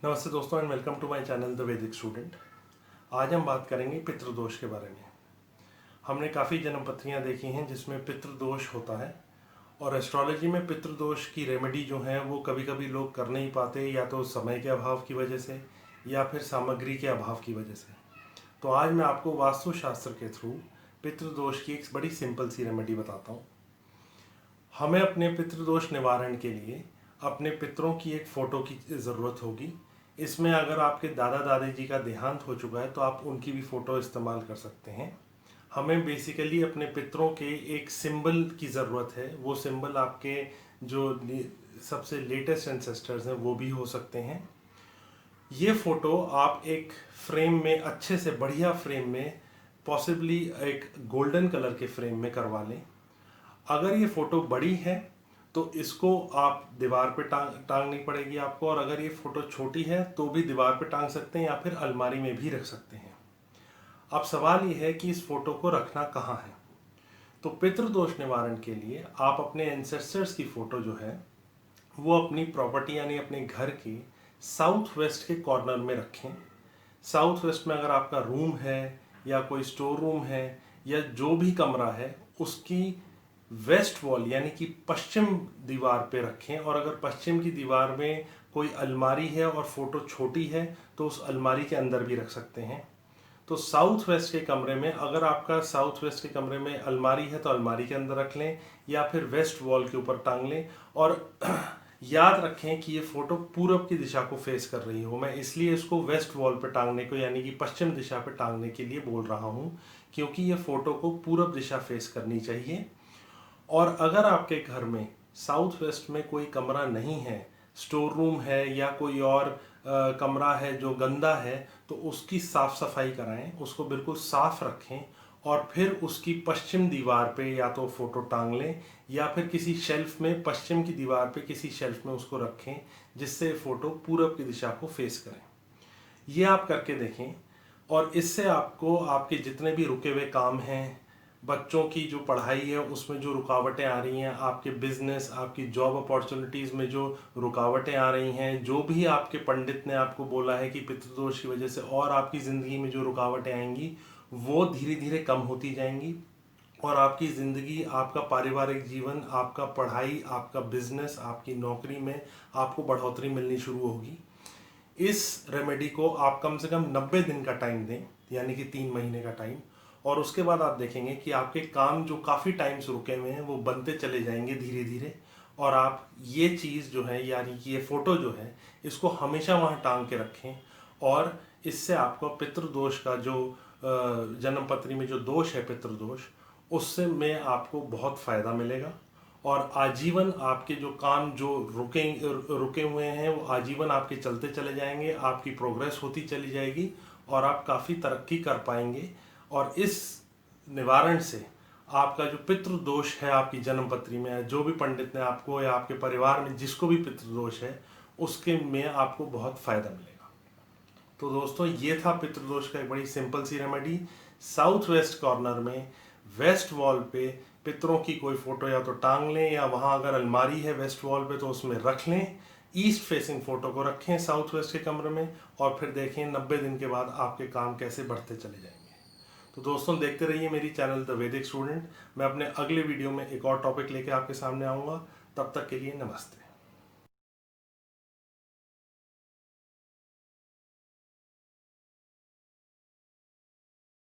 नमस्ते दोस्तों and welcome to my channel the Vedic student. आज हम बात करेंगे पितृदोष के बारे में। हमने काफ़ी जन्म पत्रियाँ देखी हैं जिसमें पितृदोष होता है और एस्ट्रोलॉजी में पितृदोष की रेमेडी जो है वो कभी कभी लोग कर नहीं पाते, या तो समय के अभाव की वजह से या फिर सामग्री के अभाव की वजह से। तो आज मैं आपको वास्तुशास्त्र के थ्रू पितृदोष की एक बड़ी सिंपल सी रेमेडी बताता हूँ। हमें अपने पितृदोष निवारण के लिए अपने पितरों की एक फ़ोटो की ज़रूरत होगी। इसमें अगर आपके दादा दादी जी का देहांत हो चुका है तो आप उनकी भी फ़ोटो इस्तेमाल कर सकते हैं। हमें बेसिकली अपने पितरों के एक सिंबल की ज़रूरत है। वो सिंबल आपके जो सबसे लेटेस्ट एंसेस्टर्स हैं वो भी हो सकते हैं। ये फ़ोटो आप एक फ्रेम में, अच्छे से बढ़िया फ्रेम में, पॉसिबली एक गोल्डन कलर के फ्रेम में करवा लें। अगर ये फ़ोटो बड़ी है तो इसको आप दीवार पे टांगनी पड़ेगी आपको, और अगर ये फ़ोटो छोटी है तो भी दीवार पे टांग सकते हैं या फिर अलमारी में भी रख सकते हैं। अब सवाल ये है कि इस फ़ोटो को रखना कहाँ है। तो पितृदोष निवारण के लिए आप अपने एंसेस्टर्स की फ़ोटो जो है वो अपनी प्रॉपर्टी यानी अपने घर के साउथ वेस्ट के कॉर्नर में रखें। साउथ वेस्ट में अगर आपका रूम है या कोई स्टोर रूम है या जो भी कमरा है उसकी वेस्ट वॉल यानी कि पश्चिम दीवार पे रखें। और अगर पश्चिम की दीवार में कोई अलमारी है और फोटो छोटी है तो उस अलमारी के अंदर भी रख सकते हैं। तो साउथ वेस्ट के कमरे में, अगर आपका साउथ वेस्ट के कमरे में अलमारी है तो अलमारी के अंदर रख लें या फिर वेस्ट वॉल के ऊपर टांग लें। और याद रखें कि ये फोटो पूरब की दिशा को फेस कर रही हो। मैं इसलिए इसको वेस्ट वॉल पे टांगने को यानी कि पश्चिम दिशा पे टांगने के लिए बोल रहा हूँ, क्योंकि ये फोटो को पूरब दिशा फेस करनी चाहिए। और अगर आपके घर में साउथ वेस्ट में कोई कमरा नहीं है, स्टोर रूम है या कोई और कमरा है जो गंदा है, तो उसकी साफ सफाई कराएं, उसको बिल्कुल साफ रखें और फिर उसकी पश्चिम दीवार पे या तो फोटो टांग लें या फिर किसी शेल्फ में, पश्चिम की दीवार पे किसी शेल्फ में उसको रखें जिससे फोटो पूरब की दिशा को फेस करें। ये आप करके देखें और इससे आपको आपके जितने भी रुके हुए काम हैं, बच्चों की जो पढ़ाई है उसमें जो रुकावटें आ रही हैं, आपके बिजनेस, आपकी जॉब अपॉर्चुनिटीज़ में जो रुकावटें आ रही हैं, जो भी आपके पंडित ने आपको बोला है कि पितृदोष की वजह से और आपकी ज़िंदगी में जो रुकावटें आएंगी वो धीरे धीरे कम होती जाएंगी और आपकी ज़िंदगी, आपका पारिवारिक जीवन, आपका पढ़ाई, आपका बिजनेस, आपकी नौकरी में आपको बढ़ोतरी मिलनी शुरू होगी। इस रेमेडी को आप कम से कम 90 दिन का टाइम दें, यानी कि 3 महीने का टाइम, और उसके बाद आप देखेंगे कि आपके काम जो काफ़ी टाइम से रुके हुए हैं वो बनते चले जाएंगे धीरे धीरे। और आप ये चीज़ जो है यानी कि ये फ़ोटो जो है इसको हमेशा वहाँ टांग के रखें। और इससे आपको पितृदोष का जो जन्म पत्री में जो दोष है पितृदोष, उससे में आपको बहुत फ़ायदा मिलेगा। और आजीवन आपके जो काम जो रुके हुए हैं वो आजीवन आपके चलते चले जाएंगे, आपकी प्रोग्रेस होती चली जाएगी और आप काफ़ी तरक्की कर पाएंगे। और इस निवारण से आपका जो पितृदोष है आपकी जन्म पत्री में, जो भी पंडित ने आपको या आपके परिवार में जिसको भी पितृदोष है उसके में आपको बहुत फ़ायदा मिलेगा। तो दोस्तों ये था पितृदोष का एक बड़ी सिंपल सी रेमेडी। साउथ वेस्ट कॉर्नर में वेस्ट वॉल पे पितरों की कोई फोटो या तो टांग लें या वहाँ अगर अलमारी है वेस्ट वॉल पे तो उसमें रख लें। ईस्ट फेसिंग फोटो को रखें साउथ वेस्ट के कमरे में और फिर देखें 90 दिन के बाद आपके काम कैसे बढ़ते चले जाएंगे। तो दोस्तों देखते रहिए मेरी चैनल द वैदिक स्टूडेंट। मैं अपने अगले वीडियो में एक और टॉपिक लेके आपके सामने आऊँगा। तब तक के लिए नमस्ते।